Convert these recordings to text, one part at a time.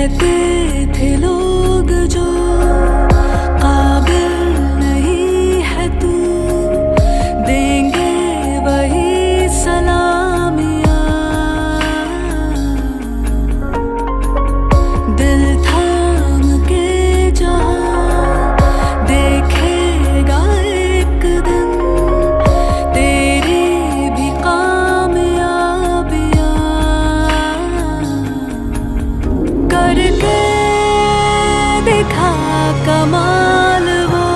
कहते थे लोग जो काबिल नहीं है तू, देंगे वही सलामियां। दिल थाम के जहां देखेगा एक दिन तेरी भी कामयाबियां। करके दिखा कमाल वो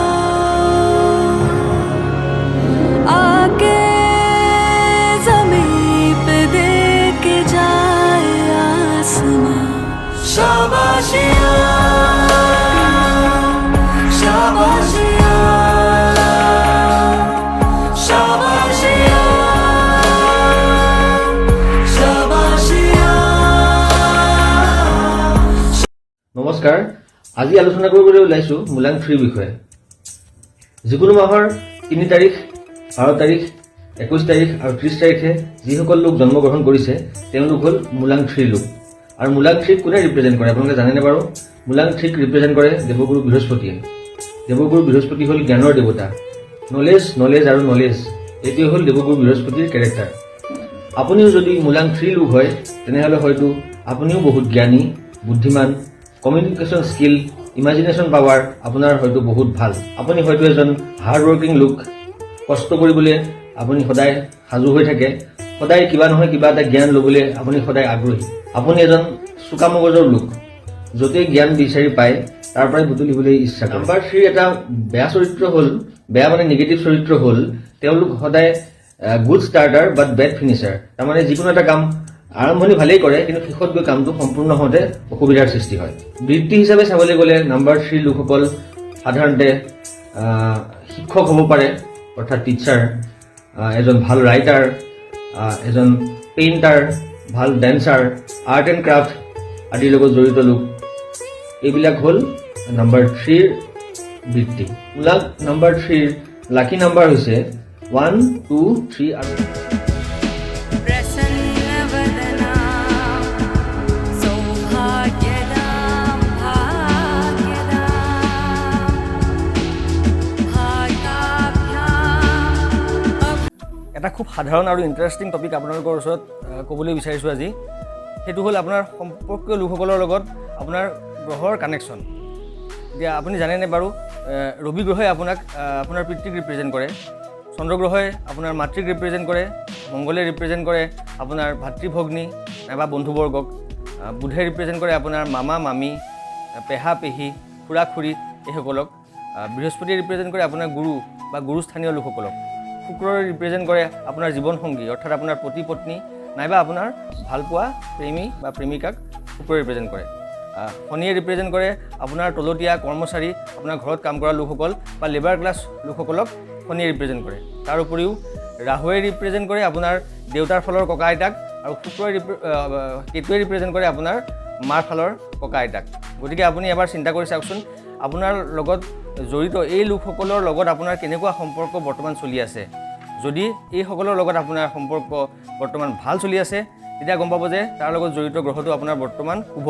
आके ज़मीं पे दे के जाए आसमां। शाबाशियाँ शाबाशियाँ शाबाशियाँ शाबाशियाँ। নমস্কাৰ, আজি আলোচনা কৰিবলৈ ওলাইছো মুলাং 3 বিষয়ে। যিকোনো মাহৰ 3 তাৰিখ, 12 তাৰিখ, 21 তাৰিখ আৰু 30 তাৰিখে যিসকল লোক জন্মগ্ৰহণ কৰিছে তেওঁলোক হ'ল মুলাং 3 লোক। আৰু মুলাং 3 কোনে ৰিপ্ৰেজেণ্ট কৰে আপোনালোকে জানেনে বাৰু? মুলাং 3 ৰিপ্ৰেজেণ্ট কৰে দেৱগুৰু বৃহস্পতিয়ে। দেৱগুৰু বৃহস্পতি হ'ল জ্ঞানৰ দেৱতা। নলেজ আৰু নলেজ এইটোৱে হ'ল দেৱগুৰু বৃহস্পতিৰ কেৰেক্টাৰ। আপুনিও যদি মুলাং 3 লোক হয় তেনেহ'লে হয়তো আপুনিও বহুত জ্ঞানী, বুদ্ধিমান, কমিউনিকেশ্যন স্কিল, ইমাজিনেশ্যন পাৱাৰ আপোনাৰ হয়তো বহুত ভাল। আপুনি হয়তো এজন হাৰ্ড ৱৰ্কিং লোক, কষ্ট কৰিবলৈ আপুনি সদায় সাজু হৈ থাকে, সদায় কিবা নহয় কিবা এটা জ্ঞান ল'বলৈ আপুনি সদায় আগ্ৰহী। আপুনি এজন চোকা মগজৰ লোক, য'তেই জ্ঞান বিচাৰি পায় তাৰ পৰাই বুটলিবলৈ ইচ্ছা কৰে। নাম্বাৰ 3 এটা বেয়া চৰিত্ৰ হ'ল, বেয়া মানে নিগেটিভ চৰিত্ৰ হ'ল তেওঁলোক সদায় গুড ষ্টাৰ্টাৰ বাট বেড ফিনিচাৰ। তাৰমানে যিকোনো এটা কাম আৰম্ভণি ভালেই কৰে কিন্তু শেষত গৈ কামটো সম্পূৰ্ণ হওঁতে অসুবিধাৰ সৃষ্টি হয়। বৃত্তি হিচাপে চাবলৈ গ'লে নাম্বাৰ 3 লোকসকল সাধাৰণতে শিক্ষক হ'ব পাৰে, অৰ্থাৎ টিচাৰ, এজন ভাল ৰাইটাৰ, এজন পেইণ্টাৰ, ভাল ডেন্সাৰ, আৰ্ট এণ্ড ক্ৰাফ্ট আদিৰ লগত জড়িত লোক। এইবিলাক হ'ল নাম্বাৰ 3ৰ বৃত্তি। মুলাং নাম্বাৰ 3ৰ লাকি নাম্বাৰ হৈছে 1, 2, 3 আৰু प्रसन्नवदना सौभाग्यदां भाग्यदां भागाभ्याम्। এটা খুব সাধাৰণ আৰু ইণ্টাৰেষ্টিং টপিক আপোনালোকৰ ওচৰত ক'বলৈ বিচাৰিছোঁ আজি। সেইটো হ'ল আপোনাৰ সম্পৰ্কীয় লোকসকলৰ লগত আপোনাৰ গ্ৰহৰ কানেকশ্যন। এতিয়া আপুনি জানেনে বাৰু ৰবি গ্ৰহই আপোনাৰ পিতৃক ৰিপ্ৰেজেণ্ট কৰে, চন্দ্ৰ গ্ৰহই আপোনাৰ মাতৃক ৰিপ্ৰেজেণ্ট কৰে, মংগলে ৰিপ্ৰেজেণ্ট কৰে আপোনাৰ ভাতৃ ভগ্নী নাইবা বন্ধুবৰ্গক, বুধে ৰিপ্ৰেজেণ্ট কৰে আপোনাৰ মামা মামী, পেহা পেহী, খুৰা খুৰী এইসকলক, বৃহস্পতিয়ে ৰিপ্ৰেজেণ্ট কৰে আপোনাৰ গুৰু বা গুৰুস্থানীয় লোকসকলক, শুক্ৰই ৰিপ্ৰেজেণ্ট কৰে আপোনাৰ জীৱনসংগী অৰ্থাৎ আপোনাৰ পতি পত্নী নাইবা আপোনাৰ ভালপোৱা প্ৰেমী বা প্ৰেমিকাক শুক্ৰই ৰিপ্ৰেজেণ্ট কৰে, শনিয়ে ৰিপ্ৰেজেণ্ট কৰে আপোনাৰ তলতীয়া কৰ্মচাৰী, আপোনাৰ ঘৰত কাম কৰা লোকসকল বা লেবাৰ ক্লাছ লোকসকলক শনিয়ে ৰিপ্ৰেজেণ্ট কৰে। তাৰ উপৰিও ৰাহুৱে ৰিপ্ৰেজেণ্ট কৰে আপোনাৰ দেউতাৰ ফালৰ ককা আইতাক আৰু কেতুৱে ৰিপ্ৰেজেণ্ট কৰে আপোনাৰ মাৰ ফালৰ ককা আইতাক। গতিকে আপুনি এবাৰ চিন্তা কৰি চাওকচোন আপোনাৰ লগত জড়িত এই লোকসকলৰ লগত আপোনাৰ কেনেকুৱা সম্পৰ্ক বৰ্তমান চলি আছে। যদি এইসকলৰ লগত আপোনাৰ সম্পৰ্ক বৰ্তমান ভাল চলি আছে তেতিয়া গম পাব যে তাৰ লগত জড়িত গ্ৰহটো আপোনাৰ বৰ্তমান শুভ,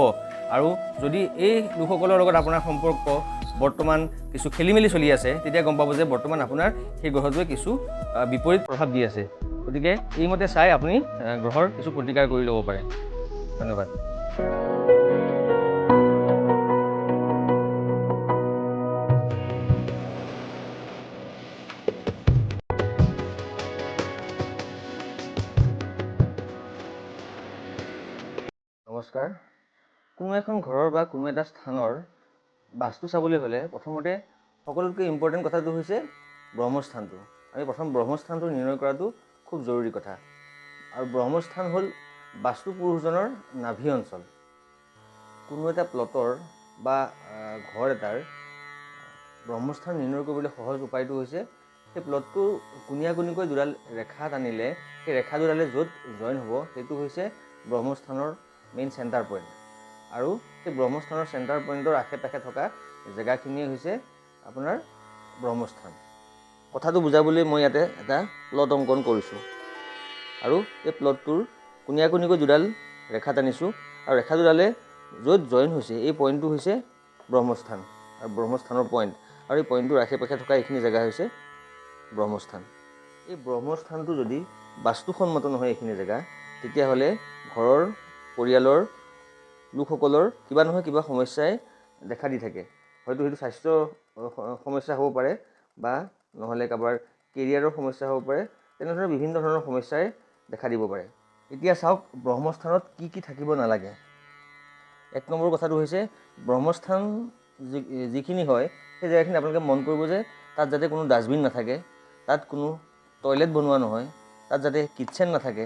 আৰু যদি এই লোকসকলৰ লগত আপোনাৰ সম্পৰ্ক বৰ্তমান কিছু খেলি মেলি চলি আছে তেতিয়া গম পাব যে বৰ্তমান আপোনাৰ সেই গ্ৰহটোৱে কিছু বিপৰীত প্ৰভাৱ দি আছে। গতিকে এইমতে চাই আপুনি গ্ৰহৰ কিছু প্ৰতিকাৰ কৰি ল'ব পাৰে। ধন্যবাদ। নমস্কাৰ। কোনো এখন ঘৰৰ বা কোনো এটা স্থানৰ বাস্তু চাবলৈ হ'লে প্ৰথমতে সকলোতকৈ ইম্পৰ্টেণ্ট কথাটো হৈছে ব্ৰহ্মস্থানটো। আমি প্ৰথম ব্ৰহ্মস্থানটো নিৰ্ণয় কৰাটো খুব জৰুৰী কথা। আৰু ব্ৰহ্মস্থান হ'ল বাস্তু পুৰুষজনৰ নাভি অঞ্চল। কোনো এটা প্লটৰ বা ঘৰ এটাৰ ব্ৰহ্মস্থান নিৰ্ণয় কৰিবলৈ সহজ উপায়টো হৈছে সেই প্লটটো কোণীয়া-কোণীকৈ দুডাল ৰেখা টানিলে সেই ৰেখা দুডালে য'ত জইন হ'ব সেইটো হৈছে ব্ৰহ্মস্থানৰ মেইন চেণ্টাৰ পইণ্ট। আৰু সেই ব্ৰহ্মস্থানৰ চেণ্টাৰ পইণ্টৰ আশে পাশে থকা জেগাখিনিয়ে হৈছে আপোনাৰ ব্ৰহ্মস্থান। কথাটো বুজাবলৈ মই ইয়াতে এটা প্লট অংকন কৰিছোঁ আৰু এই প্লটটোৰ কোণীয়া-কোণীকৈ দুডাল ৰেখা টানিছোঁ আৰু ৰেখা দুডালে য'ত জইন হৈছে এই পইণ্টটো হৈছে ব্ৰহ্মস্থান আৰু ব্ৰহ্মস্থানৰ পইণ্ট, আৰু এই পইণ্টটোৰ আশে পাশে থকা এইখিনি জেগা হৈছে ব্ৰহ্মস্থান। এই ব্ৰহ্মস্থানটো যদি বাস্তুসন্মত নহয় এইখিনি জেগা, তেতিয়াহ'লে ঘৰৰ পৰিয়ালৰ লোকসকলৰ কিবা নহয় কিবা সমস্যাই দেখা দি থাকে। হয়তো সেইটো স্বাস্থ্য সমস্যা হ'ব পাৰে বা নহ'লে কাৰোবাৰ কেৰিয়াৰৰ সমস্যা হ'ব পাৰে, তেনেধৰণৰ বিভিন্ন ধৰণৰ সমস্যাই দেখা দিব পাৰে। এতিয়া চাওক ব্ৰহ্মস্থানত কি কি থাকিব নালাগে। 1 নম্বৰ কথাটো হৈছে ব্ৰহ্মস্থান যিখিনি হয় সেই জেগাখিনি আপোনালোকে মন কৰিব যে তাত যাতে কোনো ডাষ্টবিন নাথাকে, তাত কোনো টয়লেট বনোৱা নহয়, তাত যাতে কিটচেন নাথাকে,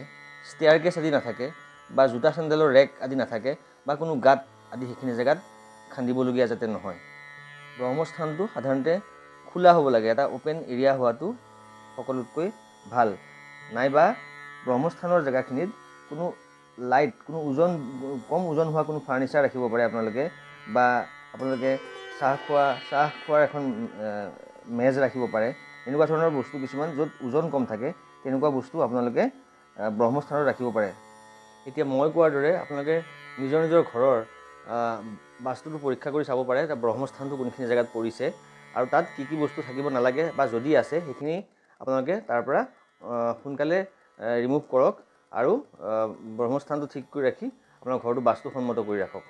ষ্টেয়াৰকেছ আদি নাথাকে বা জোতা চেণ্ডেলৰ ৰেক আদি নাথাকে বা কোনো গাঁত আদি সেইখিনি জেগাত খান্দিবলগীয়া যাতে নহয়। ব্ৰহ্মস্থানটো সাধাৰণতে খোলা হ'ব লাগে, এটা অ'পেন এৰিয়া হোৱাটো সকলোতকৈ ভাল। নাইবা ব্ৰহ্মস্থানৰ জেগাখিনিত কোনো লাইট, কোনো কম ওজন হোৱা কোনো ফাৰ্নিচাৰ ৰাখিব পাৰে আপোনালোকে, বা আপোনালোকে চাহ খোৱাৰ এখন মেজ ৰাখিব পাৰে। এনেকুৱা ধৰণৰ বস্তু কিছুমান য'ত ওজন কম থাকে, তেনেকুৱা বস্তু আপোনালোকে ব্ৰহ্মস্থানত ৰাখিব পাৰে। এতিয়া মই কোৱাৰ দৰে আপোনালোকে নিজৰ নিজৰ ঘৰৰ বাস্তুটো পৰীক্ষা কৰি চাব পাৰে যে ব্ৰহ্মস্থানটো কোনখিনি জেগাত পৰিছে আৰু তাত কি কি বস্তু থাকিব নালাগে, বা যদি আছে সেইখিনি আপোনালোকে তাৰ পৰা সোনকালে ৰিমুভ কৰক আৰু ব্ৰহ্মস্থানটো ঠিক কৰি ৰাখি আপোনাৰ ঘৰটো বাস্তুসন্মত কৰি ৰাখক।